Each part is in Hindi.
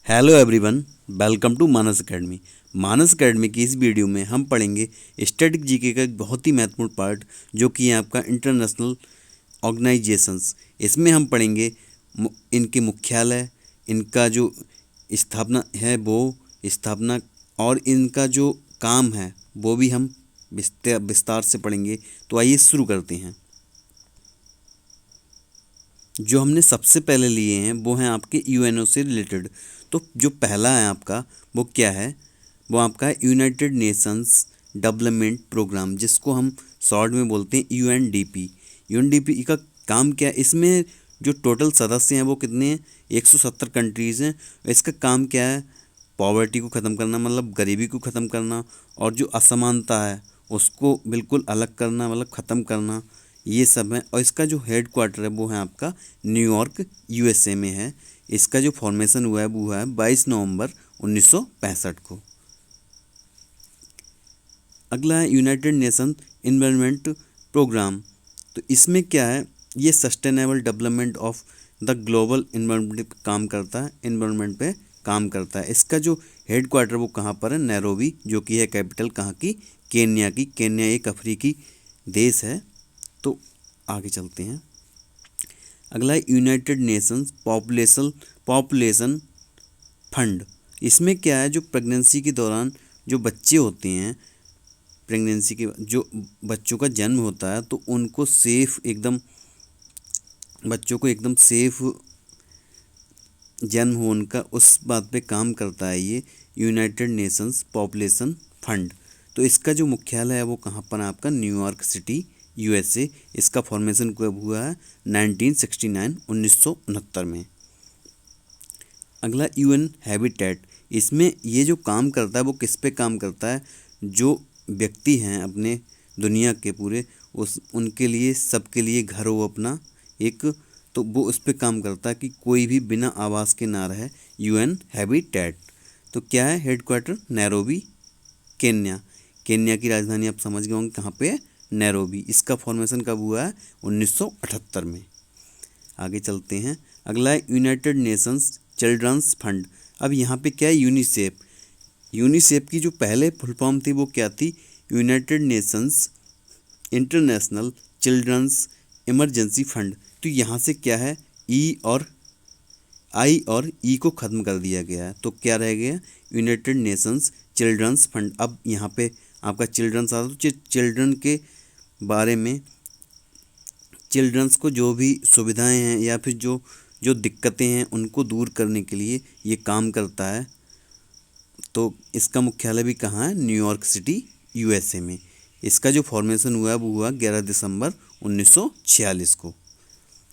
Hello everyone, welcome to Manas Academy. Manas Academy की इस वीडियो में हम पढ़ेंगे स्टैटिक जीके का एक बहुत ही महत्वपूर्ण पार्ट जो कि है आपका इंटरनेशनल ऑर्गेनाइजेशंस। इसमें हम पढ़ेंगे इनके मुख्यालय, इनका जो स्थापना है वो स्थापना और इनका जो काम है वो भी हम विस्तार से पढ़ेंगे। तो आइए शुरू करते हैं। जो हमने सबसे पहले लिए हैं वो हैं आपके यूएनओ से रिलेटेड। तो जो पहला है आपका वो क्या है, वो आपका है यूनाइटेड नेशंस डेवलपमेंट प्रोग्राम, जिसको हम शॉर्ट में बोलते हैं यूएनडीपी। यूएनडीपी का काम क्या है, इसमें जो टोटल सदस्य हैं वो कितने हैं, 170 कंट्रीज़ हैं। इसका काम क्या है, पॉवर्टी को ख़त्म करना, मतलब गरीबी को ख़त्म करना, और जो असमानता है उसको बिल्कुल अलग करना, मतलब ख़त्म करना, ये सब है। और इसका जो हेड क्वार्टर है वो है आपका न्यूयॉर्क यूएसए में है। इसका जो फॉर्मेशन हुआ है वो है 22 नवंबर 1965 को। अगला है यूनाइटेड नेशन इन्वायरमेंट प्रोग्राम। तो इसमें क्या है, ये sustainable development of the global environment पे काम करता है, इन्वायरमेंट पे काम करता है। इसका जो हेड क्वार्टर वो कहाँ पर है, नैरोबी, जो कि है कैपिटल कहाँ की, केन्या की। केन्या एक अफ्रीकी देश है। तो आगे चलते हैं। अगला है यूनाइटेड नेशंस पॉपुलेशन फंड। इसमें क्या है, जो प्रेगनेंसी के दौरान जो बच्चे होते हैं, प्रेगनेंसी के जो बच्चों का जन्म होता है तो उनको सेफ एकदम, बच्चों को एकदम सेफ जन्म हो उनका, उस बात पे काम करता है ये यूनाइटेड नेशंस पॉपुलेशन फंड। तो इसका जो मुख्यालय है वो कहाँ पर है आपका, न्यूयॉर्क सिटी यूएसए। इसका फॉर्मेशन कब हुआ है, 1969 में। अगला यूएन हैबिटेट। इसमें ये जो काम करता है वो किस पे काम करता है, जो व्यक्ति हैं अपने दुनिया के पूरे, उस उनके लिए सबके लिए घर हो अपना एक, तो वो उस पे काम करता है कि कोई भी बिना आवास के ना रहे, यूएन हैबिटेट। तो क्या है, हेडक्वार्टर नैरोबी, केन्या। केन्या की राजधानी आप समझ गए होंगे कहाँ पे है, नैरोबी। इसका फॉर्मेशन कब हुआ है, 1978 में। आगे चलते हैं। अगला है यूनाइटेड नेशंस चिल्ड्रंस फंड। अब यहाँ पे क्या है, यूनिसेफ। यूनिसेफ की जो पहले फुल फॉर्म थी वो क्या थी, United Nations International Children's Emergency Fund. तो यहाँ से क्या है, आई और ई को ख़त्म कर दिया गया है। तो क्या रह गया, यूनाइटेड नेशंस चिल्ड्रंस फंड। अब यहाँ पे आपका चिल्ड्रंस आता तो चिल्ड्रन के बारे में, चिल्ड्रंस को जो भी सुविधाएं हैं या फिर जो जो दिक्कतें हैं उनको दूर करने के लिए ये काम करता है। तो इसका मुख्यालय भी कहाँ है, न्यूयॉर्क सिटी यूएसए में। इसका जो फॉर्मेशन हुआ है वो हुआ 11 दिसंबर 1946 को।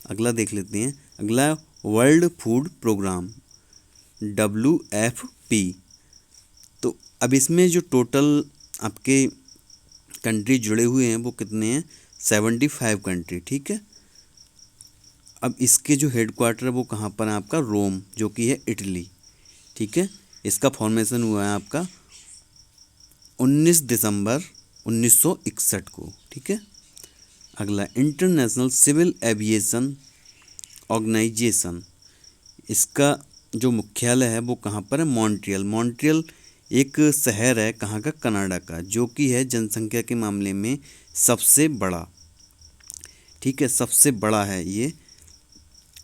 अगला देख लेते हैं। अगला वर्ल्ड फूड प्रोग्राम, WFP। तो अब इसमें जो टोटल आपके कंट्री जुड़े हुए हैं वो कितने हैं, 75 कंट्री, ठीक है। अब इसके जो हेड क्वार्टर है वो कहाँ पर है आपका, रोम, जो कि है इटली, ठीक है। इसका फॉर्मेशन हुआ है आपका 19 दिसंबर 1961 को, ठीक है। अगला इंटरनेशनल सिविल एविएशन ऑर्गेनाइजेशन। इसका जो मुख्यालय है वो कहाँ पर है, मॉन्ट्रियल। मॉन्ट्रियल एक शहर है कहाँ का, कनाडा का, जो कि है जनसंख्या के मामले में सबसे बड़ा, ठीक है, सबसे बड़ा है ये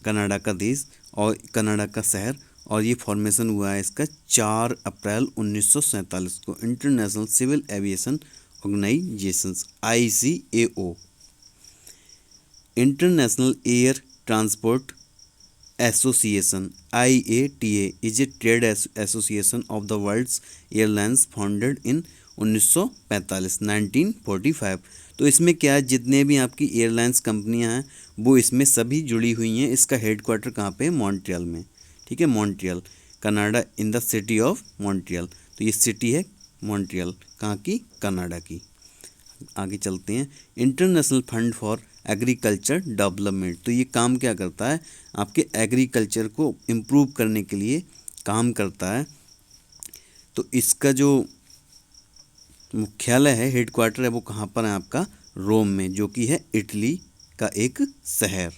कनाडा का देश और कनाडा का शहर। और ये फॉर्मेशन हुआ है इसका 4 अप्रैल 1947 को। International Civil Aviation Organizations, ICAO। International Air Transport Association, IATA is a trade association of the world's airlines, founded in 1945। तो इसमें क्या है, जितने भी आपकी एयरलाइंस कंपनियां हैं वो इसमें सभी जुड़ी हुई हैं। इसका हेडक्वार्टर कहाँ पे है, मॉन्ट्रियल में, ठीक है। Montreal, Canada, in the city of Montreal. तो ये सिटी है मॉन्ट्रियल, कहाँ की, कनाडा की। आगे चलते हैं। International fund for agriculture development. तो ये काम क्या करता है, आपके एग्रीकल्चर को इम्प्रूव करने के लिए काम करता है। तो इसका जो मुख्यालय है, हेड क्वार्टर है, वो कहाँ पर है आपका, रोम में, जो कि है इटली का एक शहर।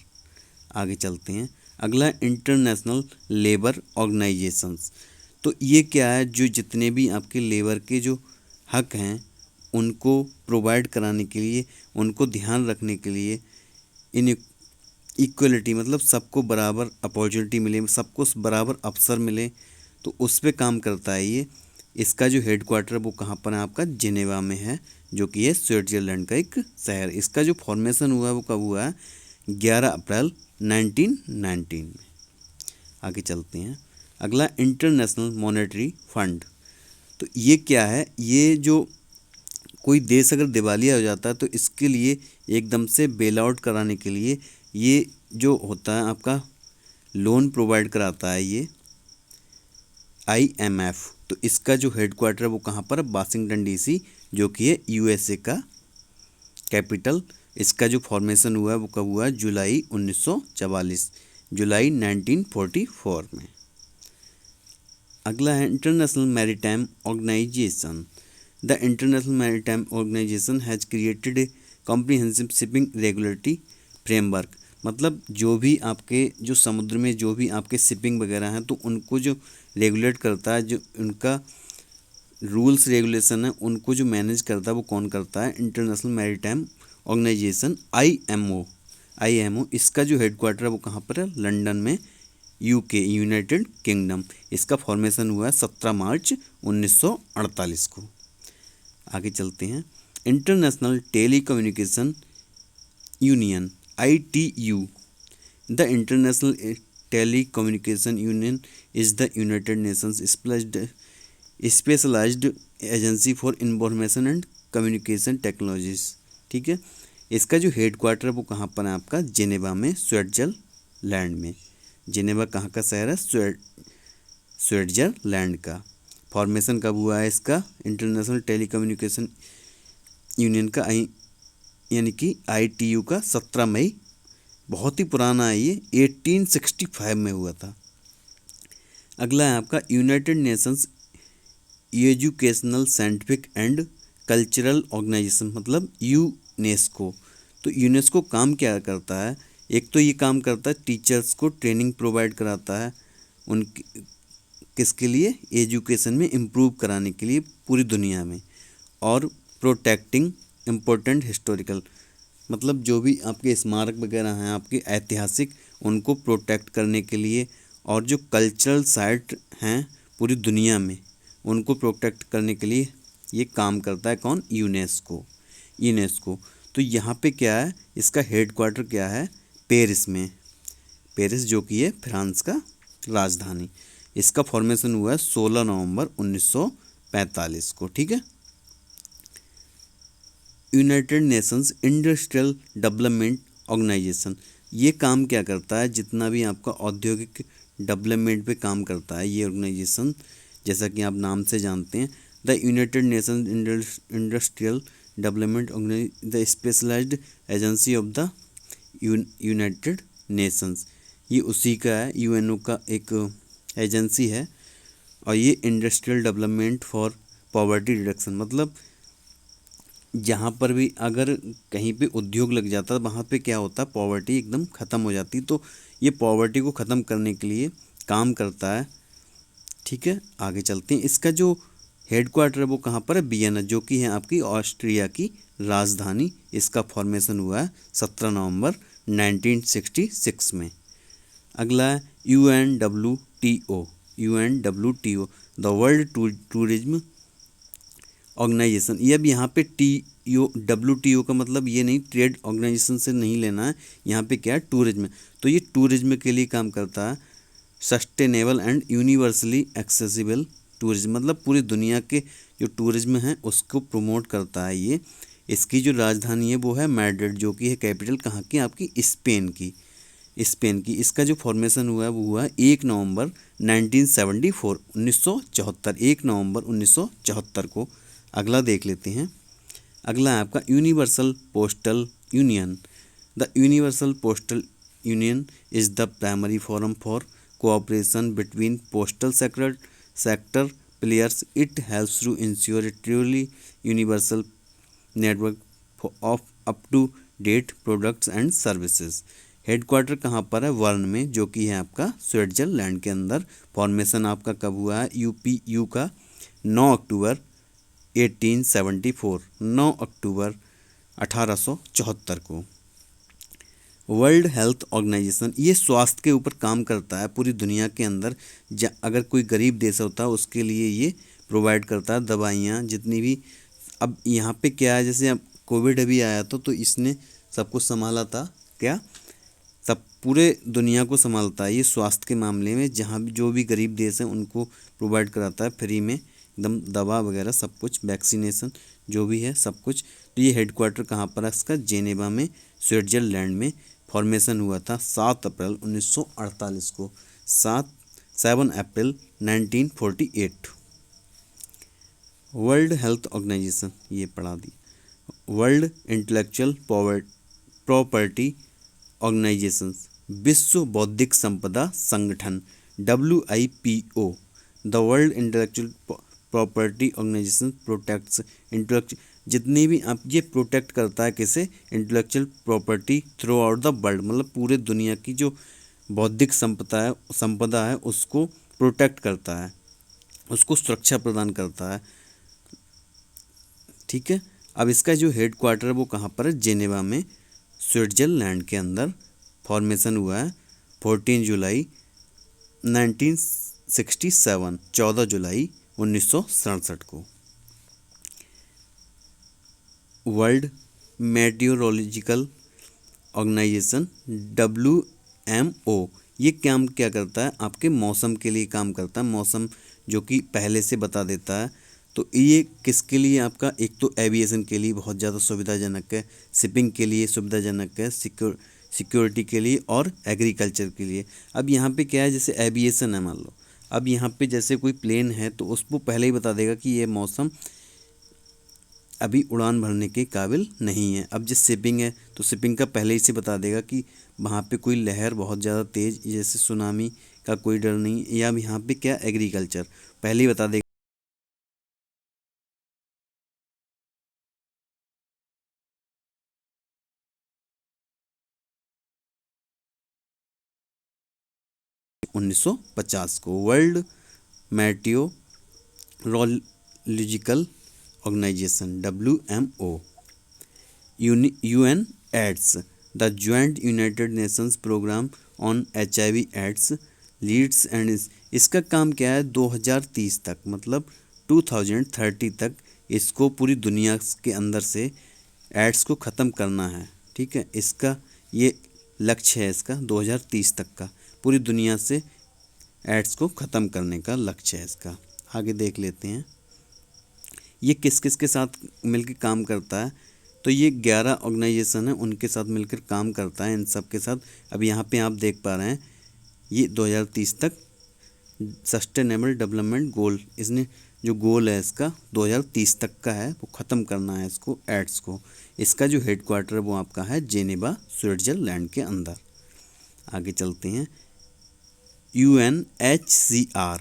आगे चलते हैं। अगला इंटरनेशनल लेबर ऑर्गेनाइजेशंस। तो ये क्या है, जो जितने भी आपके लेबर के जो हक हैं उनको प्रोवाइड कराने के लिए, उनको ध्यान रखने के लिए, इन इक्वलिटी मतलब सबको बराबर अपॉर्चुनिटी मिले, सबको बराबर अवसर मिले, तो उस पर काम करता है ये। इसका जो हेडक्वार्टर वो कहाँ पर है आपका, जिनेवा में है, जो कि है स्विट्जरलैंड का एक शहर। इसका जो फॉर्मेशन हुआ है वो कब हुआ है, 11 अप्रैल 1919 में। आगे चलते हैं। अगला इंटरनेशनल मॉनेटरी फंड। तो ये क्या है, ये जो कोई देश अगर दिवालिया हो जाता है तो इसके लिए एकदम से बेल आउट कराने के लिए ये जो होता है आपका लोन प्रोवाइड कराता है ये IMF। तो इसका जो हेडक्वार्टर है वो कहाँ पर, वाशिंगटन DC, जो कि है USA का कैपिटल। इसका जो फॉर्मेशन हुआ है वो कब हुआ है, जुलाई 1944, जुलाई 1944 में। अगला है International Maritime Organization. The International Maritime Organization has created a comprehensive shipping regulatory framework. मतलब जो भी आपके जो समुद्र में जो भी आपके शिपिंग वगैरह हैं तो उनको जो रेगुलेट करता है, जो उनका रूल्स रेगुलेशन है उनको जो मैनेज करता है वो कौन करता है, इंटरनेशनल मैरीटाइम ऑर्गेनाइजेशन IMO। इसका जो हेडक्वार्टर है वो कहाँ पर है, लंदन में, UK यूनाइटेड किंगडम। इसका फॉर्मेशन हुआ है 17 मार्च 1948 को। आगे चलते हैं। International Telecommunication Union ITU। The International Telecommunication Union is the United Nations specialized agency for information and communication technologies. ठीक है। इसका जो हेडक्वार्टर है वो कहाँ पर है आपका, जिनेवा में, स्विट्जरलैंड में। जिनेवा कहाँ का शहर है, स्विट्जरलैंड का। फॉर्मेशन कब हुआ है इसका, इंटरनेशनल टेलीकम्युनिकेशन यूनियन का यानी कि ITU का 17 मई, बहुत ही पुराना है ये, 1865 में हुआ था। अगला है आपका United Nations Educational Scientific and Cultural Organization, मतलब यूनेस्को। तो यूनेस्को काम क्या करता है, एक तो ये काम करता है टीचर्स को ट्रेनिंग प्रोवाइड कराता है उनकी किसके लिए, एजुकेशन में इम्प्रूव कराने के लिए पूरी दुनिया में, और प्रोटेक्टिंग इम्पोर्टेंट हिस्टोरिकल, मतलब जो भी आपके स्मारक वगैरह हैं आपके ऐतिहासिक, उनको प्रोटेक्ट करने के लिए, और जो कल्चरल साइट हैं पूरी दुनिया में उनको प्रोटेक्ट करने के लिए ये काम करता है कौन, यूनेस्को। तो यहाँ पे क्या है, इसका हेडक्वार्टर क्या है, पेरिस में, पेरिस जो कि है फ्रांस का राजधानी। इसका फॉर्मेशन हुआ है 16 नवंबर 1945 को। ठीक है। United Nations Industrial Development Organization, ये काम क्या करता है, जितना भी आपका औद्योगिक डेवलपमेंट पे काम करता है ये ऑर्गेनाइजेशन, जैसा कि आप नाम से जानते हैं, the United Nations Industrial Development Organization, the specialized agency of the United Nations. ये उसी का है, UNO का एक एजेंसी है, और ये industrial development for poverty reduction, मतलब जहाँ पर भी अगर कहीं पे उद्योग लग जाता है वहाँ पे क्या होता है, पॉवर्टी एकदम ख़त्म हो जाती, तो ये पॉवर्टी को ख़त्म करने के लिए काम करता है। ठीक है। आगे चलते हैं। इसका जो हेडक्वार्टर है वो कहाँ पर है, वियना, जो कि है आपकी ऑस्ट्रिया की राजधानी। इसका फॉर्मेशन हुआ है 17 नवंबर 1966 में। अगला है UNWTO, the World Tourism Organization. ये अब यहाँ पे WTO का मतलब ये नहीं, ट्रेड ऑर्गेनाइजेशन से नहीं लेना है, यहाँ पे क्या है, टूरिज्म। तो ये टूरिज्म के लिए काम करता है, sustainable and universally accessible tourism, मतलब पूरी दुनिया के जो टूरिज्म है उसको प्रमोट करता है ये। इसकी जो राजधानी है वो है मैड्रिड, जो कि है कैपिटल कहाँ की, आपकी स्पेन की। इसका जो फॉर्मेशन हुआ है वो हुआ 1 नवंबर 1974, 1974, 1 नवंबर 1974 को। अगला देख लेते हैं। अगला है आपका Universal Postal Union. The Universal Postal Union is the primary forum for cooperation between postal sector players. It helps to ensure a truly universal network of up to date products and services. Headquarter कहाँ पर है? वर्न में, जो कि है आपका स्विट्जरलैंड के अंदर। फॉर्मेशन आपका कब हुआ है? यूपीयू का 9 अक्टूबर 1874, 9 अक्टूबर 1874 को। वर्ल्ड हेल्थ ऑर्गेनाइजेशन ये स्वास्थ्य के ऊपर काम करता है पूरी दुनिया के अंदर। अगर कोई गरीब देश होता है उसके लिए ये प्रोवाइड करता है दवाइयाँ जितनी भी। अब यहाँ पे क्या है, जैसे अब कोविड अभी आया तो इसने सब कुछ संभाला था। क्या? सब पूरे दुनिया को संभालता है ये स्वास्थ्य के मामले में। जहाँ भी जो भी गरीब देश हैं उनको प्रोवाइड कराता है फ्री में एकदम, दवा वगैरह सब कुछ, वैक्सीनेशन जो भी है सब कुछ। तो ये हेडक्वार्टर कहाँ पर है इसका? जेनेवा में, स्विट्जरलैंड में। फॉर्मेशन हुआ था 7 अप्रैल 1948 को, 7 अप्रैल 1948। वर्ल्ड हेल्थ ऑर्गेनाइजेशन ये पढ़ा दी। वर्ल्ड इंटेलेक्चुअल प्रॉपर्टी ऑर्गेनाइजेशन, विश्व बौद्धिक संपदा संगठन, WIPO। The World Intellectual Property Organization protects intellectual, जितनी भी आप, ये प्रोटेक्ट करता है किसे? Intellectual property throughout the world, मतलब पूरे दुनिया की जो बौद्धिक संपदा है उसको प्रोटेक्ट करता है, उसको सुरक्षा प्रदान करता है। ठीक है। अब इसका जो हेड क्वार्टर है वो कहाँ पर है? जेनेवा में, स्विट्जरलैंड के अंदर। फॉर्मेशन हुआ है 14 जुलाई 1967, 14 जुलाई 1967 को। वर्ल्ड मेट्रोलॉजिकल ऑर्गेनाइजेशन, WMO, ये क्या करता है? आपके मौसम के लिए काम करता है, मौसम जो कि पहले से बता देता है। तो ये किसके लिए आपका? एक तो एविएशन के लिए बहुत ज़्यादा सुविधाजनक है, शिपिंग के लिए सुविधाजनक है, सिक्योरिटी के लिए और एग्रीकल्चर के लिए। अब यहाँ पे क्या है, जैसे एविएशन है मान लो, अब यहाँ पे जैसे कोई प्लेन है तो उसको पहले ही बता देगा कि ये मौसम अभी उड़ान भरने के काबिल नहीं है। अब जिस शिपिंग है तो शिपिंग का पहले ही से बता देगा कि वहाँ पे कोई लहर बहुत ज़्यादा तेज़, जैसे सुनामी का कोई डर नहीं। या यहाँ पे क्या? एग्रीकल्चर पहले ही बता देगा। 1950 को। World Meteorological Organization, WMO। UN AIDS, the Joint United Nations Programme on HIV AIDS leads and, इसका काम क्या है? 2030 तक, मतलब 2030 तक इसको पूरी दुनिया के अंदर से एड्स को ख़त्म करना है। ठीक है, इसका ये लक्ष्य है, इसका 2030 तक का पूरी दुनिया से एड्स को ख़त्म करने का लक्ष्य है इसका। आगे देख लेते हैं ये किस किस के साथ मिलकर काम करता है। तो ये 11 ऑर्गेनाइजेशन है, उनके साथ मिलकर काम करता है, इन सब के साथ। अब यहाँ पे आप देख पा रहे हैं ये 2030 तक सस्टेनेबल डेवलपमेंट गोल, इसने जो गोल है इसका 2030 तक का है, वो ख़त्म करना है इसको, एड्स को। इसका जो हेड क्वार्टर है वो आपका है जेनेवा, स्विट्जरलैंड के अंदर। आगे चलते हैं। UNHCR।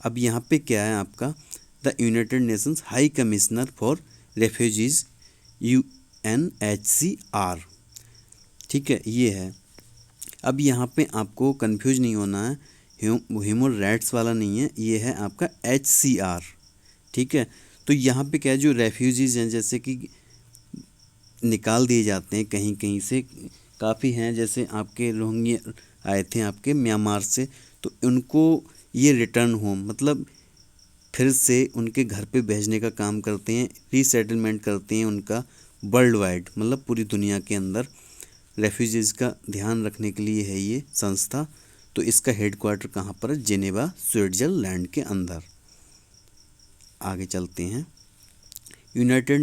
अब यहाँ पे क्या है आपका? The United Nations high commissioner for refugees, UNHCR। ठीक है, ये है। अब यहाँ पे आपको कंफ्यूज नहीं होना है, ह्यूमन राइट्स वाला नहीं है, ये है आपका HCR। ठीक है, तो यहाँ पे क्या है, जो रेफ्यूजीज हैं, जैसे कि निकाल दिए जाते हैं कहीं कहीं से, काफ़ी हैं, जैसे आपके रोहिंग्या आए थे आपके म्यांमार से, तो उनको ये रिटर्न होम, मतलब फिर से उनके घर पे भेजने का काम करते हैं, रीसेटलमेंट करते हैं उनका वर्ल्ड वाइड, मतलब पूरी दुनिया के अंदर रेफ्यूजीज़ का ध्यान रखने के लिए है ये संस्था। तो इसका हेड क्वार्टर कहाँ पर है? जेनेवा, स्विट्जरलैंड के अंदर। आगे चलते हैं। यूनाइटेड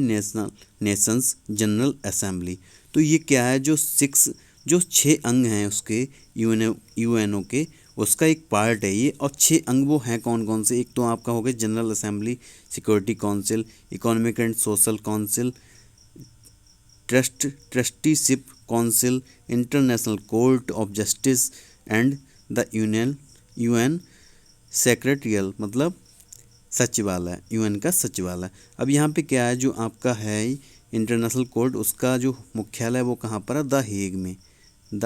नेशंस जनरल असेंबली, तो ये क्या है? जो 6 अंग हैं उसके, यूएनओ के, उसका एक पार्ट है ये। और 6 अंग वो हैं कौन कौन से? एक तो आपका हो गया general assembly, security council, economic and social council, trusteeship council, international court of justice and the UN secretarial, मतलब सचिवालय, यूएन का सचिवालय। अब यहाँ पे क्या है, जो आपका है इंटरनेशनल कोर्ट, उसका जो मुख्यालय वो कहाँ पर है, द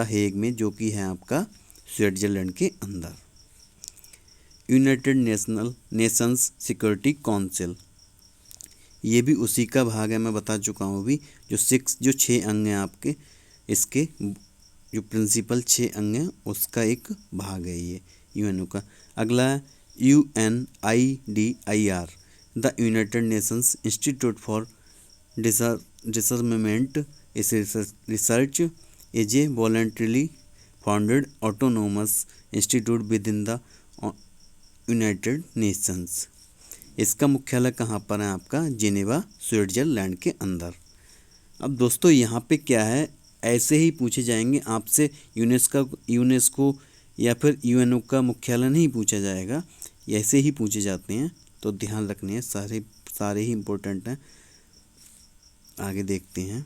हेग में, जो कि है आपका स्विट्जरलैंड के अंदर। यूनाइटेड नेशंस सिक्योरिटी काउंसिल, ये भी उसी का भाग है, मैं बता चुका हूँ अभी। जो 6 अंग हैं आपके, इसके जो प्रिंसिपल 6 अंग हैं उसका एक भाग है ये यूएनओ का। अगला है UNIDIR, the United nations institute for disarmament research is a voluntarily founded autonomous institute within the United nations. इसका मुख्यालय कहाँ पर है आपका, जिनेवा स्विट्जरलैंड के अंदर। अब दोस्तों यहाँ पे क्या है, ऐसे ही पूछे जाएंगे आपसे, यूनेस्को या फिर यूएनओ का मुख्यालय नहीं पूछा जाएगा, ऐसे ही पूछे जाते हैं, तो ध्यान रखने हैं, सारे ही इम्पोर्टेंट हैं। आगे देखते हैं।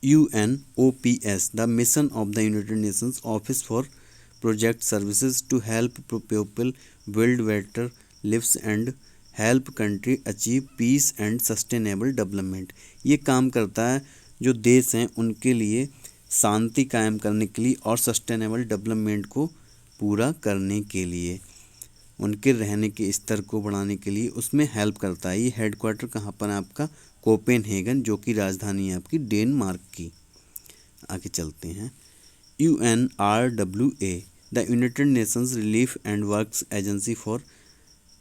UNOPS, the mission of the United Nations Office for Project Services to help people build better lives and help country achieve peace and sustainable development. ये काम करता है जो देश हैं उनके लिए शांति कायम करने के लिए और सस्टेनेबल डेवलपमेंट को पूरा करने के लिए, उनके रहने के स्तर को बढ़ाने के लिए उसमें हेल्प करता है। ये हेडक्वार्टर कहाँ पर है आपका, कोपेनहेगन, जो कि राजधानी है आपकी डेनमार्क की। आगे चलते हैं। UNRWA, the United Nations relief and works agency for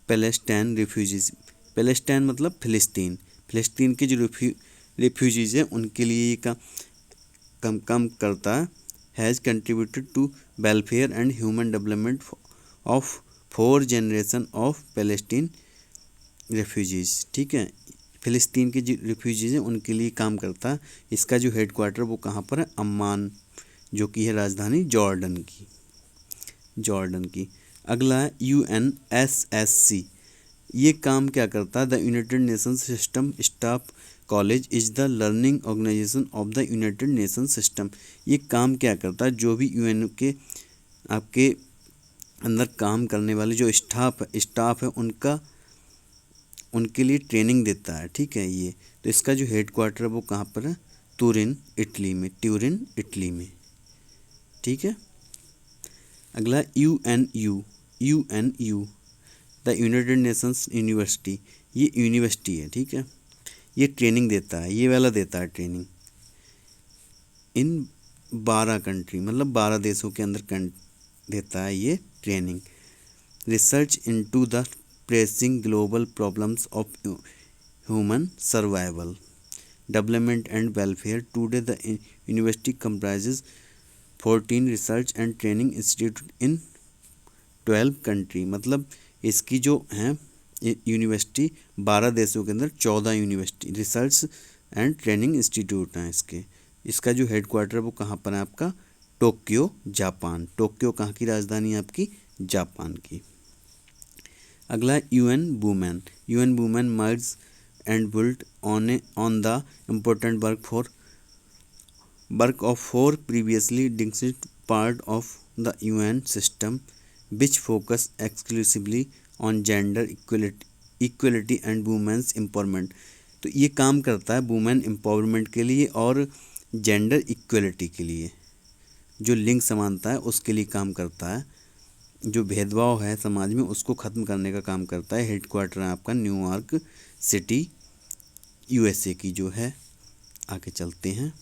Palestine refugees. Palestine मतलब फिलिस्तीन के जो रिफ्यूजीज हैं उनके लिए ये काम करता है। Has contributed to welfare and human development of 4 generation of Palestine refugees. ठीक है, फिलिस्तीन के जो रिफ्यूजीज हैं उनके लिए काम करता है। इसका जो हेडक्वार्टर वो कहाँ पर है, अम्मान, जो कि है राजधानी जॉर्डन की। अगला है UNSSC। ये काम क्या करता है, the United Nations System Staff College is the learning organization of the United Nations system. ये काम क्या करता है, जो भी यूएन के आपके अंदर काम करने वाले जो स्टाफ है उनके लिए ट्रेनिंग देता है। ठीक है, ये तो इसका जो हेडक्वार्टर है वो कहाँ पर है, ट्यूरिन इटली में। ठीक है। अगला UNU, the United Nations university. ये यूनिवर्सिटी है, ठीक है, ये ट्रेनिंग देता है, ये वाला देता है ट्रेनिंग इन 12 कंट्री, मतलब 12 देशों के अंदर देता है ये training. Research into the pressing global problems of human survival, development and welfare. Today the university comprises 14 research and training institute in 12 country. मतलब इसकी जो हैं यूनिवर्सिटी 12 देशों के अंदर 14 university research and training institute हैं इसका जो हेडक्वार्टर वो कहाँ पर है आपका, टोक्यो, जापान। टोक्यो कहाँ की राजधानी है आपकी, जापान की। अगला UN Women merge and build on the important work of 4 previously distinct part of the UN system which focus exclusively on gender equality and women's empowerment. तो ये काम करता है वुमेन एम्पावरमेंट के लिए और जेंडर इक्वलिटी के लिए, जो लिंग समानता है उसके लिए काम करता है, जो भेदभाव है समाज में उसको ख़त्म करने का काम करता है। हेडक्वार्टर है आपका न्यूयॉर्क सिटी, USA की जो है। आगे चलते हैं।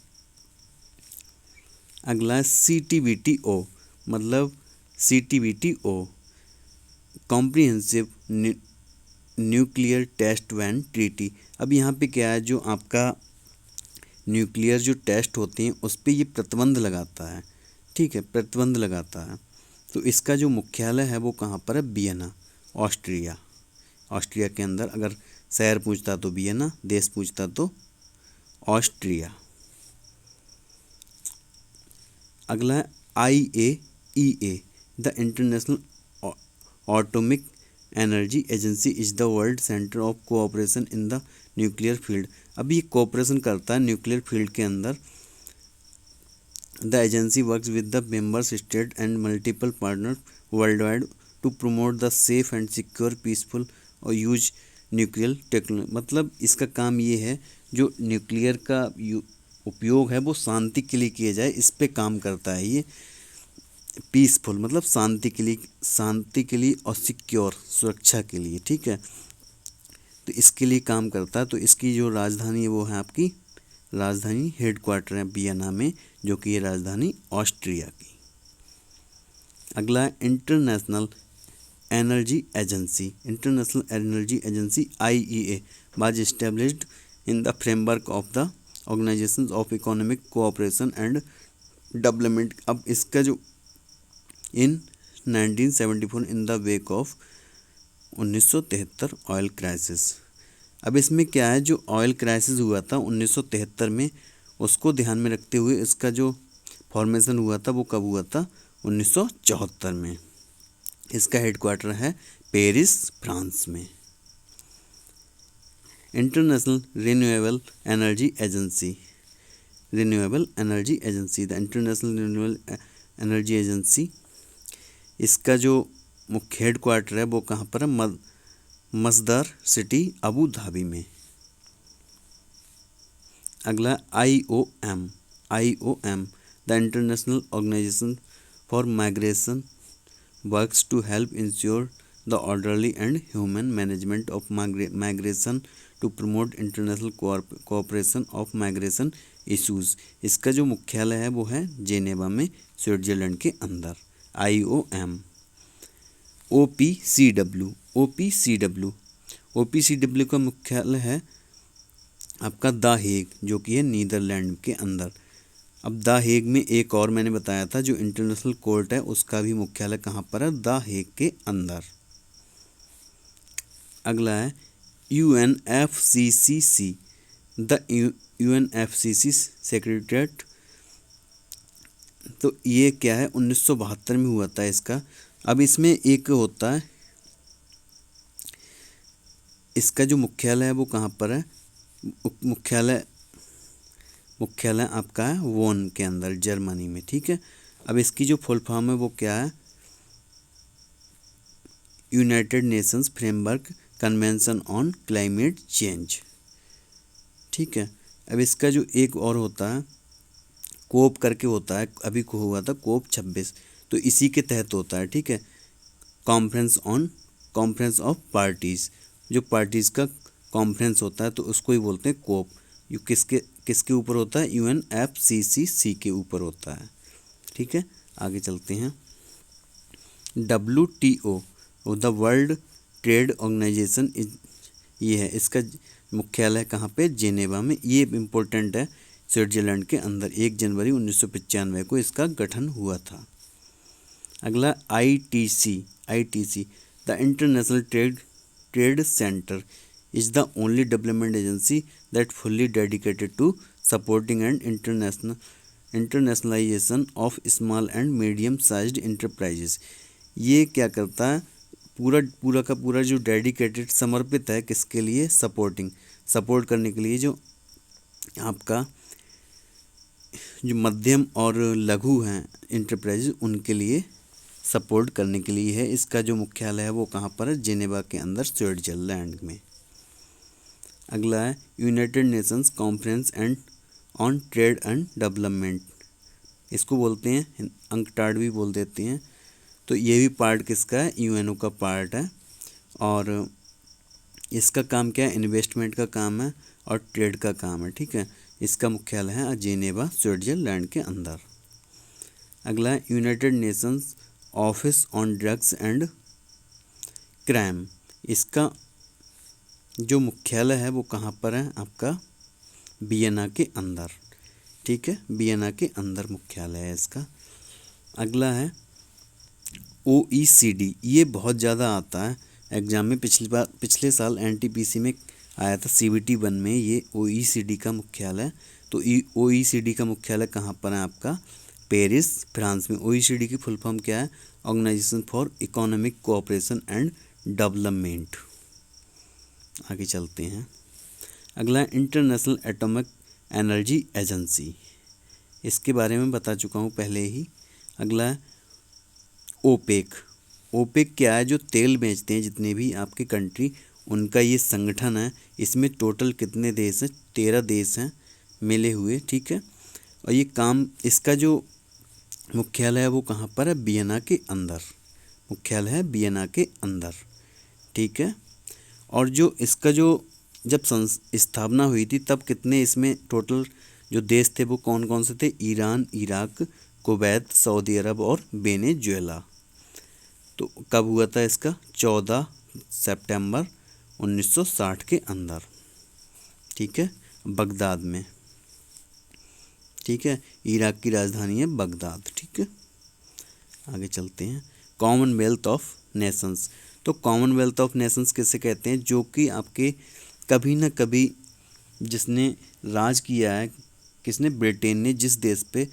अगला CTBTO, मतलब CTBTO Comprehensive Nuclear Test Ban Treaty. अब यहाँ पे क्या है, जो आपका न्यूक्लियर जो टेस्ट होते हैं उस पर ये प्रतिबंध लगाता है। ठीक है, प्रतिबंध लगाता है। तो इसका जो मुख्यालय है वो कहाँ पर है, वियना, ऑस्ट्रिया के अंदर। अगर शहर पूछता तो वियना, देश पूछता तो ऑस्ट्रिया। अगला IAEA, the International Atomic Energy Agency is the world centre of cooperation in the nuclear field. अब ये कोऑपरेशन करता है न्यूक्लियर फील्ड के अंदर। The agency works with the members state and multiple partner worldwide to promote the safe and secure peaceful और यूज न्यूक्लियर टेक्नोलॉजी। मतलब इसका काम ये है जो न्यूक्लियर का उपयोग है वो शांति के लिए किया जाए, इस पे काम करता है ये। पीसफुल मतलब शांति के लिए और सिक्योर सुरक्षा के लिए, ठीक है। तो इसके लिए काम करता है। तो इसकी जो राजधानी है वो है आपकी राजधानी हेडक्वार्टर है वियना में, जो कि ये राजधानी ऑस्ट्रिया की। अगला है International Energy Agency. International Energy Agency IEA was established in the framework of the Organisation for Economic Cooperation and Development. अब इसका जो in 1974 in the wake of 1973 oil crisis. अब इसमें क्या है, जो ऑयल क्राइसिस हुआ था 1973 में, उसको ध्यान में रखते हुए इसका जो फॉर्मेशन हुआ था वो कब हुआ था, 1974 में। इसका हेडक्वार्टर है पेरिस, फ्रांस में। International renewable energy agency. The international renewable energy agency, इसका जो मुख्य हेडक्वार्टर है वो कहाँ पर है, मस्दर सिटी, अबू धाबी में। अगला IOM the International Organization for Migration works to help ensure the orderly and human management of migration to promote international cooperation of migration issues. इसका जो मुख्यालय है वो है जेनेवा में, स्विट्जरलैंड के अंदर। IOM। OPCW का मुख्यालय है आपका द हेग, जो कि है नीदरलैंड के अंदर। अब द हेग में एक और मैंने बताया था जो इंटरनेशनल कोर्ट है, उसका भी मुख्यालय कहाँ पर है, द हेग के अंदर। अगला है UNFCCC। The UNFCCC secretariat. तो ये क्या है, 1972 में हुआ था इसका। अब इसमें एक होता है, इसका जो मुख्यालय है वो कहाँ पर है, मुख्यालय आपका है वोन के अंदर, जर्मनी में, ठीक है। अब इसकी जो फुल फॉर्म है वो क्या है, United Nations framework convention on climate change, ठीक है। अब इसका जो एक और होता है, कोप करके होता है, अभी को हुआ था कोप 26, तो इसी के तहत होता है, ठीक है। कॉन्फ्रेंस ऑफ पार्टीज़, जो पार्टीज़ का कॉन्फ्रेंस होता है तो उसको ही बोलते हैं कोप। ये किसके ऊपर होता है, UNFCCC के ऊपर होता है, ठीक है। आगे चलते हैं। WTO the World Trade Organization, ये है, इसका मुख्यालय कहाँ पे, जेनेवा में। ये इम्पोर्टेंट है, स्विट्जरलैंड के अंदर। 1 जनवरी 1995 को इसका गठन हुआ था। अगला ITC the international trade centre is the only development agency that fully dedicated to supporting and internationalization of small and medium sized enterprises। ये क्या करता है, पूरा का पूरा जो डेडिकेटेड, समर्पित है किसके लिए, सपोर्ट करने के लिए, जो आपका जो मध्यम और लघु हैं इंटरप्राइजेज, उनके लिए सपोर्ट करने के लिए है। इसका जो मुख्यालय है वो कहाँ पर है, जेनेवा के अंदर, स्विट्जरलैंड में। अगला है United Nations conference and on trade and development, इसको बोलते हैं अंकटाड भी बोल देते हैं। तो ये भी पार्ट किसका है, UNO का पार्ट है। और इसका काम क्या है, इन्वेस्टमेंट का काम है और ट्रेड का काम है, ठीक है। इसका मुख्यालय है जेनेवा, स्विट्जरलैंड के अंदर। अगला है United Nations office on drugs and crime. इसका जो मुख्यालय है वो कहाँ पर है आपका, वियना के अंदर, ठीक है। वियना के अंदर मुख्यालय है इसका। अगला है OECD। ये बहुत ज़्यादा आता है एग्जाम में, पिछले साल NTPC में आया था, CBT 1 में ये OECD का मुख्यालय। तो OECD का मुख्यालय कहाँ पर है आपका, पेरिस, फ्रांस में। OECD की फुल फॉर्म क्या है, Organization for Economic Cooperation and Development. आगे चलते हैं। अगला इंटरनेशनल एटॉमिक एनर्जी एजेंसी, इसके बारे में बता चुका हूँ पहले ही। अगला है ओपेक क्या है, जो तेल बेचते हैं जितने भी आपके कंट्री, उनका ये संगठन है। इसमें टोटल कितने देश हैं? 13 देश हैं मिले हुए, ठीक है। और ये काम, इसका जो मुख्यालय है वो कहाँ पर है? वियना के अंदर। मुख्यालय है वियना के अंदर, ठीक है। और जो इसका जो जब स्थापना हुई थी तब कितने इसमें टोटल जो देश थे वो कौन कौन से थे? ईरान, इराक, कुवैत, सऊदी अरब और वेनेजुएला। तो कब हुआ था इसका? 14 सितंबर 1960 के अंदर, ठीक है, बगदाद में, ठीक है। इराक की राजधानी है बगदाद, ठीक है। आगे चलते हैं। Commonwealth of Nations. तो कॉमनवेल्थ ऑफ नेशंस किसे कहते हैं? जो कि आपके कभी ना कभी जिसने राज किया है, किसने? ब्रिटेन ने जिस देश पे,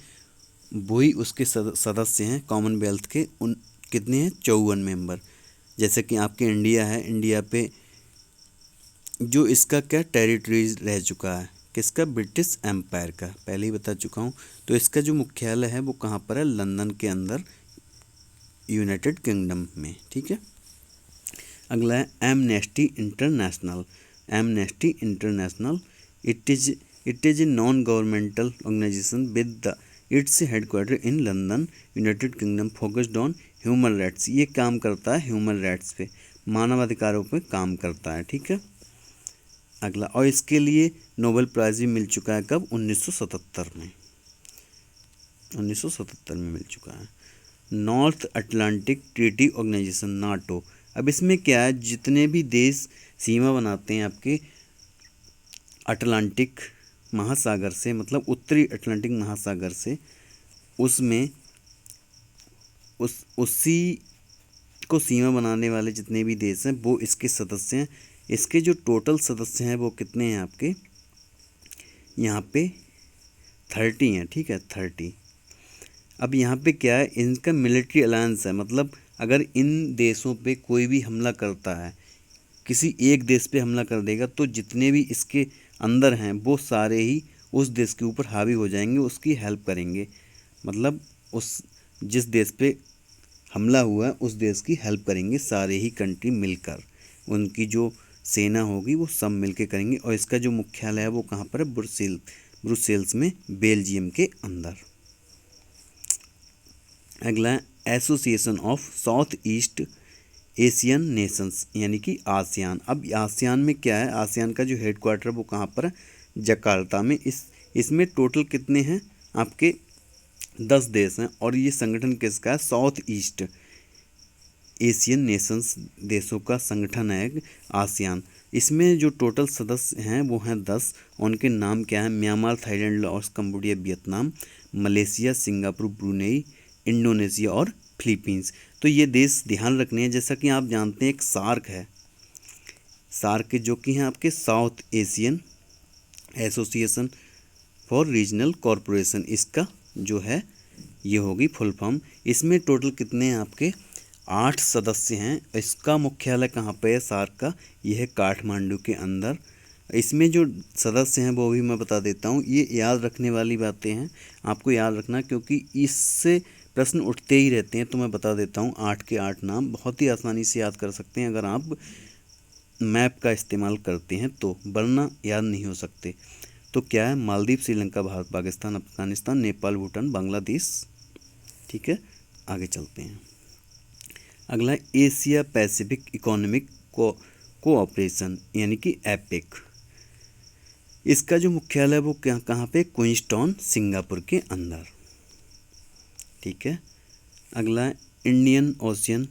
वही उसके सदस्य हैं कॉमनवेल्थ के। उन कितने हैं? 54 मेंबर। जैसे कि आपके इंडिया है, इंडिया पे जो इसका क्या टेरिटरीज रह चुका है? किसका? ब्रिटिश एम्पायर का, पहले ही बता चुका हूँ। तो इसका जो मुख्यालय है वो कहाँ पर है? लंदन के अंदर, यूनाइटेड किंगडम में, ठीक है। अगला है Amnesty International. Amnesty International, it is a non governmental organization with the its headquarter in London, United Kingdom, focused on human rights. ये काम करता है ह्यूमन राइट्स पे, मानवाधिकारों पे काम करता है, ठीक है। अगला, और इसके लिए नोबेल प्राइज़ भी मिल चुका है। कब? 1977 में, 1977 में मिल चुका है। North Atlantic Treaty Organization, NATO. अब इसमें क्या है? जितने भी देश सीमा बनाते हैं आपके अटलांटिक महासागर से, मतलब उत्तरी अटलांटिक महासागर से, उसमें उसी को सीमा बनाने वाले जितने भी देश हैं वो इसके सदस्य हैं। इसके जो टोटल सदस्य हैं वो कितने हैं आपके? यहाँ पे 30 हैं, ठीक है, 30। अब यहाँ पे क्या है? इनका मिलिट्री अलायंस है, मतलब अगर इन देशों पे कोई भी हमला करता है, किसी एक देश पे हमला कर देगा, तो जितने भी इसके अंदर हैं वो सारे ही उस देश के ऊपर हावी हो जाएंगे, उसकी हेल्प करेंगे। मतलब उस जिस देश पे हमला हुआ है उस देश की हेल्प करेंगे सारे ही कंट्री मिलकर। उनकी जो सेना होगी वो सब मिलके करेंगे। और इसका जो मुख्यालय है वो कहाँ पर है? ब्रुसेल्स में, बेल्जियम के अंदर। अगला है association of south east Asian Nations, यानी कि आसियान। अब आसियान में क्या है? आसियान का जो हेडक्वार्टर है वो कहाँ पर है? जकार्ता में। इसमें टोटल कितने हैं आपके? 10 देश हैं। और ये संगठन किसका है? साउथ ईस्ट एशियन नेशंस देशों का संगठन है आसियान। इसमें जो टोटल सदस्य हैं वो हैं 10। उनके नाम क्या है? Myanmar, Thailand, Laos, Cambodia, Vietnam, Malaysia, Singapore, Brunei, Indonesia और फिलीपींस। तो ये देश ध्यान रखने हैं। जैसा कि आप जानते हैं एक सार्क है, सार्क जो कि हैं आपके south Asian association for regional corporation, इसका जो है ये होगी फुल फॉर्म। इसमें टोटल कितने हैं आपके? 8 सदस्य हैं। इसका मुख्यालय कहाँ पे है सार्क का? यह है काठमांडू के अंदर। इसमें जो सदस्य हैं वो भी मैं बता देता हूँ। ये याद रखने वाली बातें हैं, आपको याद रखना, क्योंकि इससे प्रश्न उठते ही रहते हैं। तो मैं बता देता हूँ 8 के 8 नाम, बहुत ही आसानी से याद कर सकते हैं अगर आप मैप का इस्तेमाल करते हैं तो, वरना याद नहीं हो सकते। तो क्या है? मालदीव, श्रीलंका, भारत, पाकिस्तान, अफगानिस्तान, नेपाल, भूटान, बांग्लादेश, ठीक है। आगे चलते हैं। अगला है एशिया पैसिफिक इकोनॉमिक कोऑपरेशन, यानी कि एपेक। इसका जो मुख्यालय है वो कहाँ पे? क्वींसटाउन, सिंगापुर के अंदर, ठीक है। अगला है Indian Ocean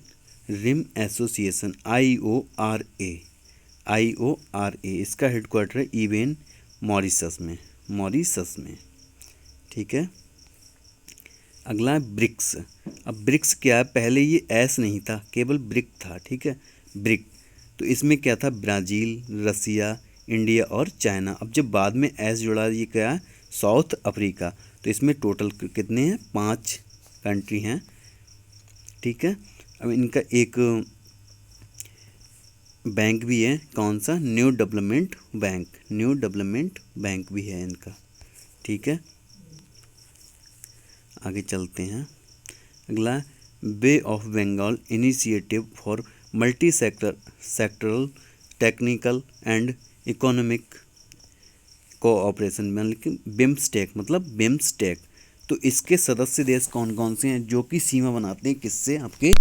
Rim Association, IORA। इसका हेडक्वार्टर है इवेन, मॉरिशस में, ठीक है। अगला है ब्रिक्स। अब ब्रिक्स क्या है? पहले ये एस नहीं था, केवल ब्रिक था, ठीक है, ब्रिक। तो इसमें क्या था? ब्राज़ील, रसिया, इंडिया और चाइना। अब जब बाद में एस जुड़ा, ये क्या है? South Africa. तो इसमें टोटल कितने हैं? 5 कंट्री हैं, ठीक है। अब इनका एक बैंक भी है, कौन सा? न्यू डेवलपमेंट बैंक भी है इनका, ठीक है। आगे चलते हैं। अगला bay of Bengal initiative for multi sectoral technical and economic cooperation मतलब कि बिम्स्टेक, मतलब बिम्स्टेक। तो इसके सदस्य देश कौन कौन से हैं जो कि सीमा बनाते हैं किससे? आपके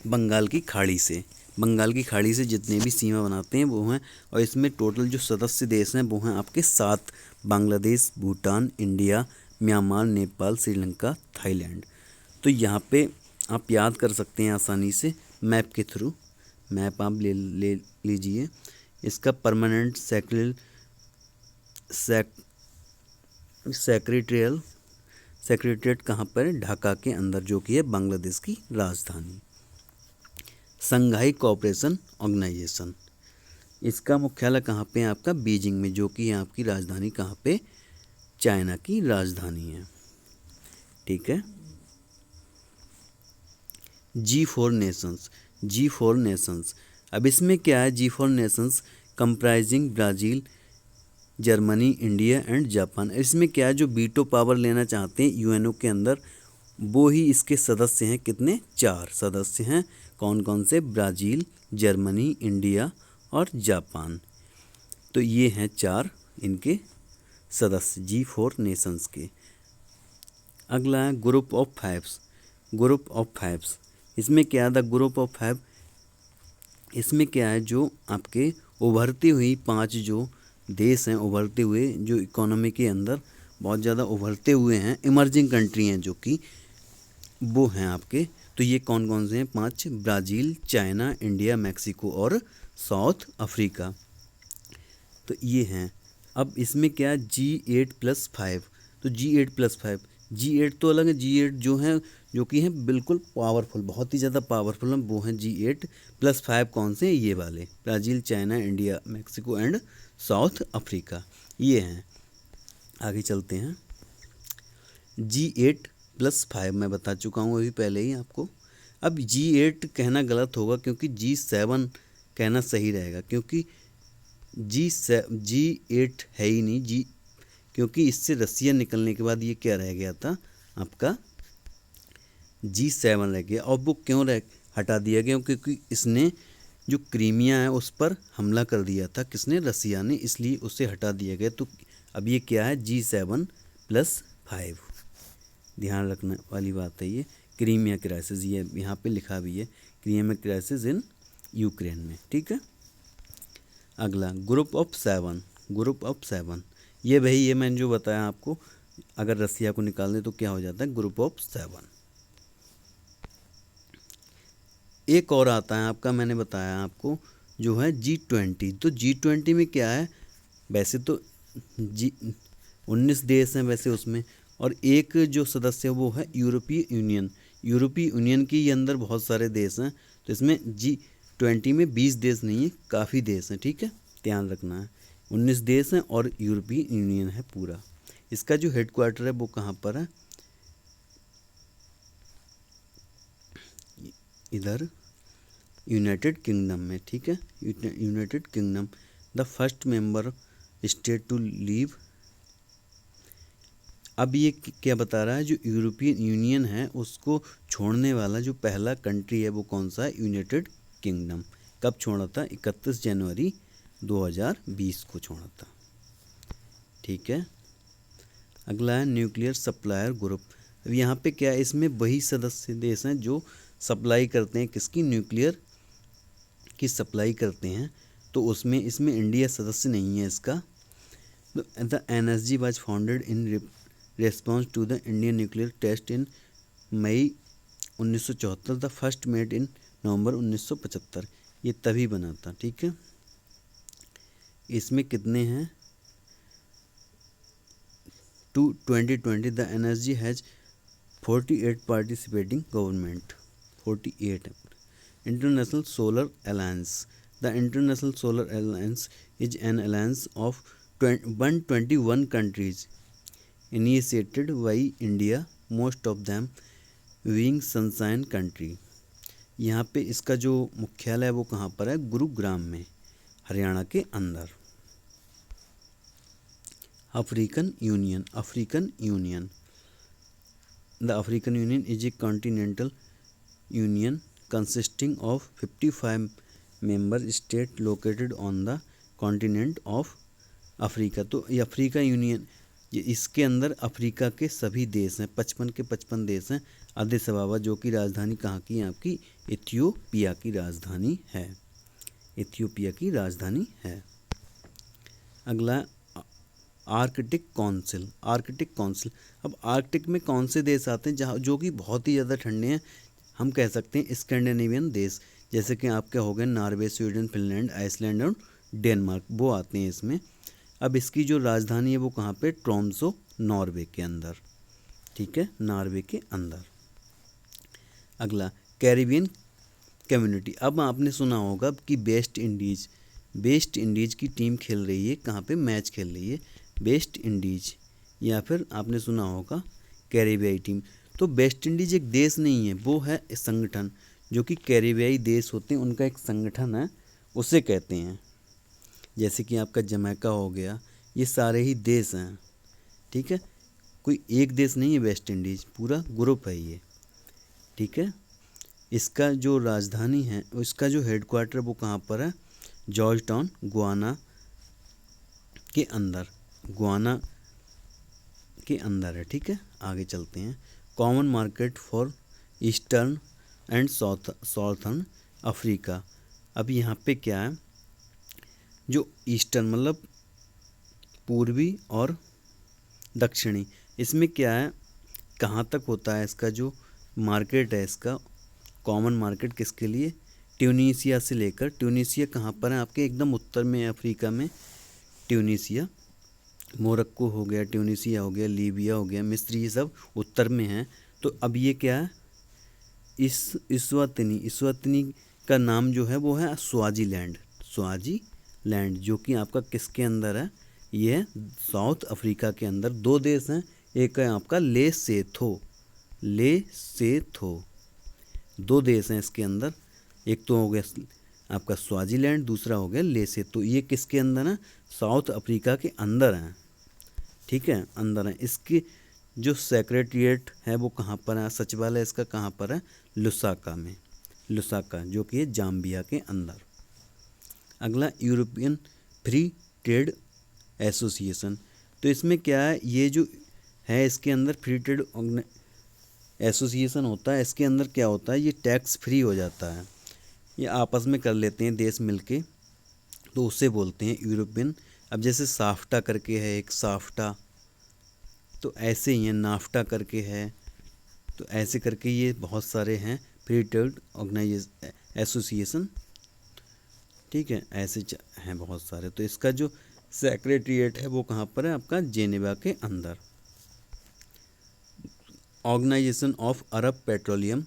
बंगाल की खाड़ी से। बंगाल की खाड़ी से जितने भी सीमा बनाते हैं वो हैं, और इसमें टोटल जो सदस्य देश हैं वो हैं आपके 7: Bangladesh, Bhutan, India, Myanmar, Nepal, Sri Lanka, Thailand. तो यहाँ पे आप याद कर सकते हैं आसानी से मैप के थ्रू। मैप आप ले लीजिए। इसका परमानेंट सेक्रेटरीट कहाँ पर है? ढाका के अंदर, जो कि है बांग्लादेश की राजधानी। संघाई कोऑपरेशन ऑर्गेनाइजेशन, इसका मुख्यालय कहाँ पे है? आपका बीजिंग में, जो कि है आपकी राजधानी कहाँ पे? चाइना की राजधानी है। ठीक है। G4 नेशंस, G4 नेशंस, अब इसमें क्या है? G4 Nations comprising Brazil, Germany, India and Japan. इसमें क्या है? जो वीटो पावर लेना चाहते हैं यूएनओ के अंदर, वो ही इसके सदस्य हैं। कितने? 4 सदस्य हैं। कौन कौन से? ब्राज़ील, जर्मनी, इंडिया और जापान। तो ये हैं 4 इनके सदस्य G4 नेशंस के। अगला है group of fives. Group of fives, इसमें क्या था? ग्रुप ऑफ 5, इसमें क्या है? जो आपके उभरती हुई 5 जो देश हैं, उभरते हुए जो इकोनॉमी के अंदर बहुत ज़्यादा उभरते हुए हैं, इमर्जिंग कंट्री हैं जो कि वो हैं आपके। तो ये कौन कौन से हैं? 5: ब्राज़ील, चाइना, इंडिया, मैक्सिको और साउथ अफ्रीका। तो ये हैं। अब इसमें क्या? G8+5। तो G8+5, G8 तो अलग है। G8 जो है, जो कि हैं बिल्कुल पावरफुल, बहुत ही ज़्यादा पावरफुल हैं, वो हैं G8+5। कौन से? ये वाले, Brazil, China, India, Mexico and south Africa, ये हैं। आगे चलते हैं। G8+5 मैं बता चुका हूँ अभी पहले ही आपको। अब G8 कहना गलत होगा, क्योंकि G7 कहना सही रहेगा, क्योंकि G8 है ही नहीं, क्योंकि इससे रसिया निकलने के बाद ये क्या रह गया था? आपका G7 रह गया। और वो क्यों हटा दिया गया? क्योंकि इसने जो क्रीमिया है उस पर हमला कर दिया था। किसने? रसिया ने, इसलिए उसे हटा दिया गया। तो अब ये क्या है? G7+5। ध्यान रखने वाली बात है ये। क्रीमिया क्राइसिस, ये यहाँ पे लिखा भी है, क्रीमिया क्राइसिस इन यूक्रेन में। ठीक है। अगला ग्रुप ऑफ 7। ग्रुप ऑफ 7, ये भाई ये मैंने जो बताया आपको, अगर रसिया को निकाल दें तो क्या हो जाता है? Group of 7। एक और आता है आपका, मैंने बताया आपको, जो है G20। तो G20 में क्या है? वैसे तो G19 देश हैं वैसे उसमें, और एक जो सदस्य है वो है यूरोपीय यूनियन। यूरोपीय यूनियन के अंदर बहुत सारे देश हैं। तो इसमें G20 में 20 देश नहीं है, काफ़ी देश हैं। ठीक है, ध्यान रखना है। 19 देश हैं और यूरोपीय यूनियन है पूरा। इसका जो हेडक्वार्टर है वो कहाँ पर है? इधर यूनाइटेड किंगडम में। ठीक है, United Kingdom, the first member state to leave. अब ये क्या बता रहा है? जो यूरोपियन यूनियन है उसको छोड़ने वाला जो पहला कंट्री है वो कौन सा है? United kingdom. कब छोड़ा था? 31 जनवरी 2020 को छोड़ा था। ठीक है। अगला है न्यूक्लियर सप्लायर ग्रुप। अब यहाँ पे क्या है? इसमें वही सदस्य देश हैं जो सप्लाई करते हैं, किसकी? न्यूक्लियर की सप्लाई करते हैं। तो उसमें इसमें इंडिया सदस्य नहीं है इसका। The NSG was founded in response to the Indian nuclear test in May 1974, the first made in November 1975। ये तभी बना था। ठीक है। इसमें कितने हैं? To 2020 the NSG has 48 participating government. 48 है। International solar alliance, the international solar alliance is an alliance of 121 countries initiated by India, most of them being sunshine country। यहाँ पे इसका जो मुख्यालय है वो कहाँ पर है? गुरुग्राम में, हरियाणा के अंदर। African union, African union, the African union is a continental union consisting of 55 member state located on the continent of Africa. तो ये अफ्रीका यूनियन, ये इसके अंदर अफ्रीका के सभी देश हैं, 55 के 55 देश हैं। अदिस अबाबा जो कि राजधानी कहाँ की है आपकी, इथियोपिया की राजधानी है, इथियोपिया की राजधानी है। अगला आर्कटिक काउंसिल, आर्कटिक काउंसिल। अब आर्कटिक में कौन से देश आते हैं जहाँ जो कि बहुत ही ज़्यादा ठंडे हैं, हम कह सकते हैं स्कैंडिनेवियन देश, जैसे कि आपके हो गए नॉर्वे, स्वीडन, फिनलैंड, आइसलैंड और डेनमार्क, वो आते हैं इसमें। अब इसकी जो राजधानी है वो कहाँ पे, ट्रोम्सो, नॉर्वे के अंदर, ठीक है, नॉर्वे के अंदर। अगला कैरिबियन कम्युनिटी। अब आपने सुना होगा कि वेस्ट इंडीज़ की टीम खेल रही है, कहाँ पे मैच खेल रही है, वेस्ट इंडीज़, या फिर आपने सुना होगा कैरिबियाई टीम। तो वेस्ट इंडीज़ एक देश नहीं है, वो है संगठन, जो कि कैरिबियाई देश होते हैं उनका एक संगठन है, उसे कहते हैं। जैसे कि आपका जमैका हो गया, ये सारे ही देश हैं, ठीक है, कोई एक देश नहीं है वेस्ट इंडीज़, पूरा ग्रुप है ये, ठीक है। इसका जो राजधानी है, इसका जो हेडक्वार्टर वो कहाँ पर है, जॉर्ज टाउन, गुआना के अंदर, गुआना के अंदर है, ठीक है। आगे चलते हैं। Common market for eastern and southern Africa. अब यहाँ पे क्या है, जो ईस्टर्न मतलब पूर्वी और दक्षिणी, इसमें क्या है, कहाँ तक होता है इसका जो मार्केट है, इसका कॉमन मार्केट किसके लिए, ट्यूनीसिया से लेकर, ट्यूनीसिया कहाँ पर है आपके, एकदम उत्तर में है अफ्रीका में, ट्यूनीसिया, मोरक्को हो गया, ट्यूनीसिया हो गया, लीबिया हो गया, मिस्र, ये सब उत्तर में है। तो अब ये क्या है, इस्वातिनी का नाम जो है वो है स्वाजीलैंड, स्वाजीलैंड, जो कि आपका किसके अंदर है, ये है साउथ अफ्रीका के अंदर। दो देश हैं, एक है आपका लेसेथो, दो देश हैं इसके अंदर, एक तो हो गया आपका स्वाजीलैंड, दूसरा हो गया लेसेथो। ये किसके अंदर है, साउथ अफ्रीका के अंदर हैं, ठीक है, अंदर है। इसकी जो सेक्रेटरीट है वो कहाँ पर है, सचिवालय इसका कहाँ पर है, लुसाका में, लुसाका, जो कि है जाम्बिया के अंदर। अगला यूरोपियन फ्री ट्रेड एसोसिएशन। तो इसमें क्या है, ये जो है इसके अंदर फ्री ट्रेड एसोसिएशन होता है, इसके अंदर क्या होता है, ये टैक्स फ्री हो जाता है, ये आपस में कर लेते हैं देश मिलके, तो उसे बोलते हैं यूरोपियन। अब जैसे साफ्टा करके है एक, साफ्टा, तो ऐसे ही है, नाफ्टा करके है, तो ऐसे करके ये बहुत सारे हैं फ्री ट्रेड एसोसिएशन, ठीक है, ऐसे हैं बहुत सारे। तो इसका जो सेक्रेटरीट है वो कहाँ पर है आपका, जेनेवा के अंदर। Organisation of Arab petroleum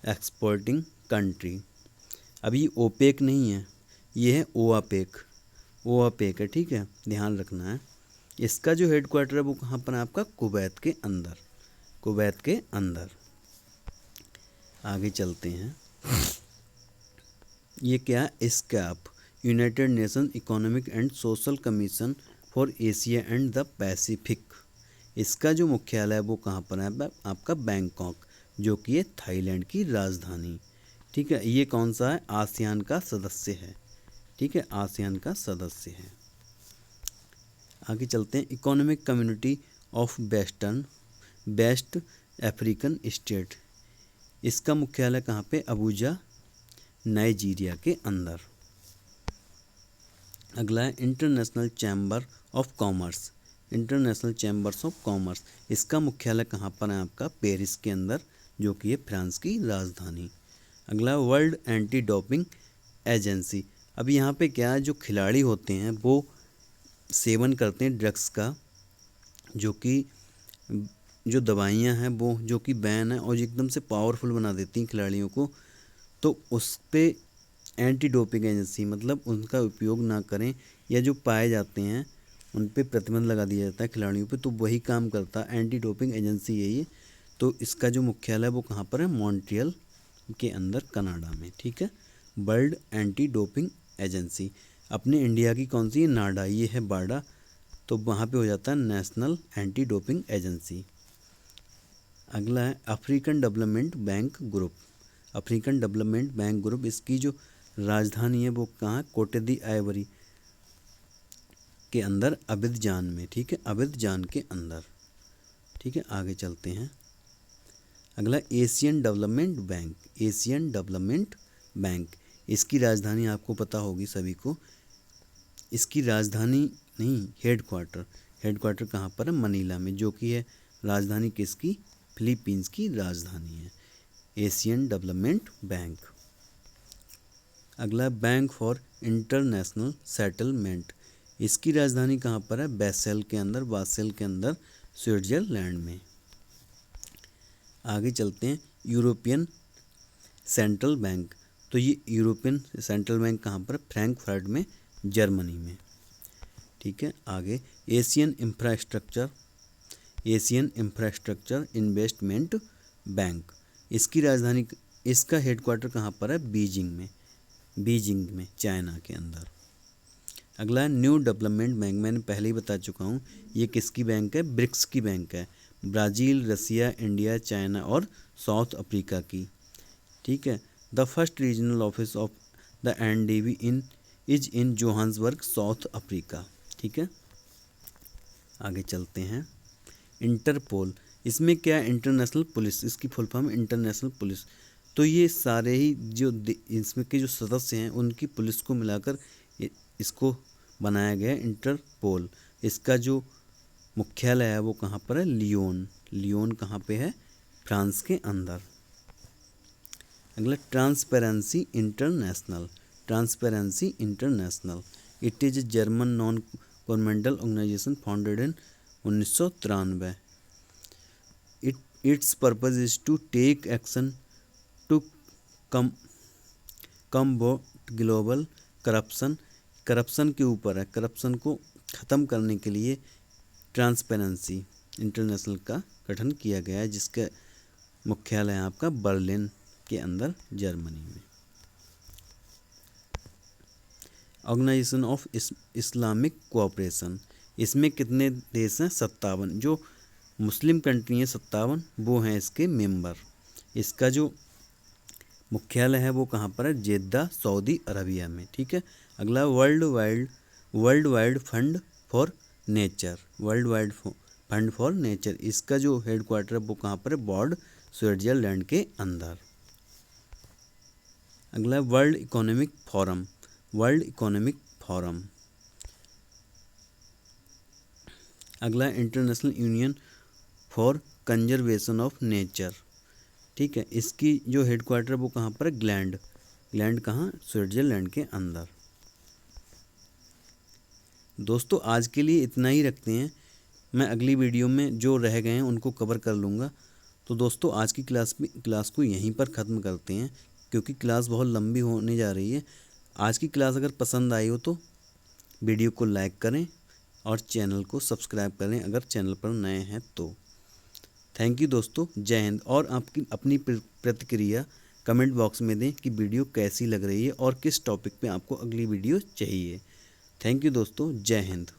exporting country. अब ये ओपेक नहीं है, ये है ओआपेक, ओआपेक है, ठीक है, ध्यान रखना है। इसका जो हेडक्वार्टर है वो कहाँ पर है आपका, कुवैत के अंदर, कुवैत के अंदर। आगे चलते हैं। ये क्या है, escape, United nation economic and social commission for Asia and the Pacific. इसका जो मुख्यालय है वो कहाँ पर है आपका, बैंकॉक, जो कि ये थाईलैंड की राजधानी, ठीक है। ये कौन सा है, आसियान का सदस्य है, ठीक है, आसियान का सदस्य है। आगे चलते हैं। Economic community of West African state. इसका मुख्यालय कहाँ पे, अबूजा, नाइजीरिया के अंदर। अगला है international chamber of commerce, international chambers of commerce. इसका मुख्यालय कहाँ पर है आपका, पेरिस के अंदर, जो कि है फ्रांस की राजधानी। अगला वर्ल्ड एंटी डोपिंग एजेंसी। अब यहाँ पे क्या है, जो खिलाड़ी होते हैं वो सेवन करते हैं ड्रग्स का, जो कि जो दवाइयाँ हैं वो जो कि बैन है और एकदम से पावरफुल बना देती हैं खिलाड़ियों को, तो उस पर एंटी डोपिंग एजेंसी, मतलब उनका उपयोग ना करें, या जो पाए जाते हैं उन पे प्रतिबंध लगा दिया जाता है खिलाड़ियों पे, तो वही काम करता है एंटी डोपिंग एजेंसी है ये। तो इसका जो मुख्यालय वो कहाँ पर है, मॉन्ट्रियल के अंदर, कनाडा में, ठीक है। वर्ल्ड एंटी डोपिंग एजेंसी अपने इंडिया की कौन सी है, नाडा, ये है बाडा, तो वहाँ पे हो जाता है नेशनल एंटी डोपिंग एजेंसी। अगला है African development bank group, African development bank group. इसकी जो राजधानी है वो कहाँ, कोटे दी आइवरी के अंदर, अबिदजान में, ठीक है, अबिदजान के अंदर, ठीक है। आगे चलते हैं। अगला Asian development bank, Asian development bank, इसकी राजधानी आपको पता होगी सभी को। इसकी राजधानी नहीं, हेडक्वार्टर कहाँ पर है, मनीला में, जो कि है राजधानी किसकी, फिलीपींस की राजधानी है, एशियन डेवलपमेंट बैंक। अगला बैंक फॉर इंटरनेशनल सेटलमेंट, इसकी राजधानी कहाँ पर है, बासेल के अंदर, स्विट्जरलैंड में। आगे चलते हैं। यूरोपियन सेंट्रल बैंक, तो ये यूरोपियन सेंट्रल बैंक कहाँ पर, फ्रैंकफर्ट में, जर्मनी में, ठीक है। आगे एशियन इंफ्रास्ट्रक्चर इन्वेस्टमेंट बैंक, इसकी राजधानी, इसका हेडक्वार्टर कहाँ पर है, बीजिंग में, चाइना के अंदर। अगला न्यू डेवलपमेंट बैंक, मैंने पहले ही बता चुका हूँ, ये किसकी बैंक है, ब्रिक्स की बैंक है, ब्राज़ील, रसिया, इंडिया, चाइना और साउथ अफ्रीका की, ठीक है। The first regional office of the NDB is in Johannesburg, south Africa, ठीक है। आगे चलते हैं। इंटरपोल, इसमें क्या है, इंटरनेशनल पुलिस, इसकी फुल फॉर्म इंटरनेशनल पुलिस। तो ये सारे ही जो इसमें के जो सदस्य हैं उनकी पुलिस को मिलाकर इसको बनाया गया है इंटरपोल। इसका जो मुख्यालय है वो कहाँ पर है, लियोन कहाँ पे है, फ्रांस के अंदर। अगला Transparency International, it is German non governmental organisation founded in 1993। Its purpose is to take action to combat global corruption के ऊपर है, करप्शन को ख़त्म करने के लिए ट्रांसपेरेंसी इंटरनेशनल का गठन किया गया है, जिसका मुख्यालय है आपका बर्लिन के अंदर, जर्मनी में। ऑर्गेनाइजेशन ऑफ इस्लामिक कोऑपरेशन, इसमें कितने देश हैं, 57, जो मुस्लिम कंट्री हैं 57, वो हैं इसके मेंबर। इसका जो मुख्यालय है वो कहाँ पर है, जेद्दा, सऊदी अरबिया में, ठीक है। अगला world wide fund for nature, इसका जो हेडक्वार्टर है वो कहाँ पर है, बॉर्ड, स्विट्जरलैंड के अंदर। अगला वर्ल्ड इकोनॉमिक फोरम। अगला international union for conservation of nature, ठीक है। इसकी जो हेडक्वार्टर है वो कहाँ पर है, ग्लैंड कहाँ, स्विट्जरलैंड के अंदर। दोस्तों आज के लिए इतना ही रखते हैं, मैं अगली वीडियो में जो रह गए हैं उनको कवर कर लूँगा। तो दोस्तों आज की क्लास को यहीं पर ख़त्म करते हैं, क्योंकि क्लास बहुत लंबी होने जा रही है। आज की क्लास अगर पसंद आई हो तो वीडियो को लाइक करें और चैनल को सब्सक्राइब करें अगर चैनल पर नए हैं तो। थैंक यू दोस्तों, जय हिंद। और आपकी अपनी प्रतिक्रिया कमेंट बॉक्स में दें कि वीडियो कैसी लग रही है और किस टॉपिक पे आपको अगली वीडियो चाहिए। थैंक यू दोस्तों, जय हिंद।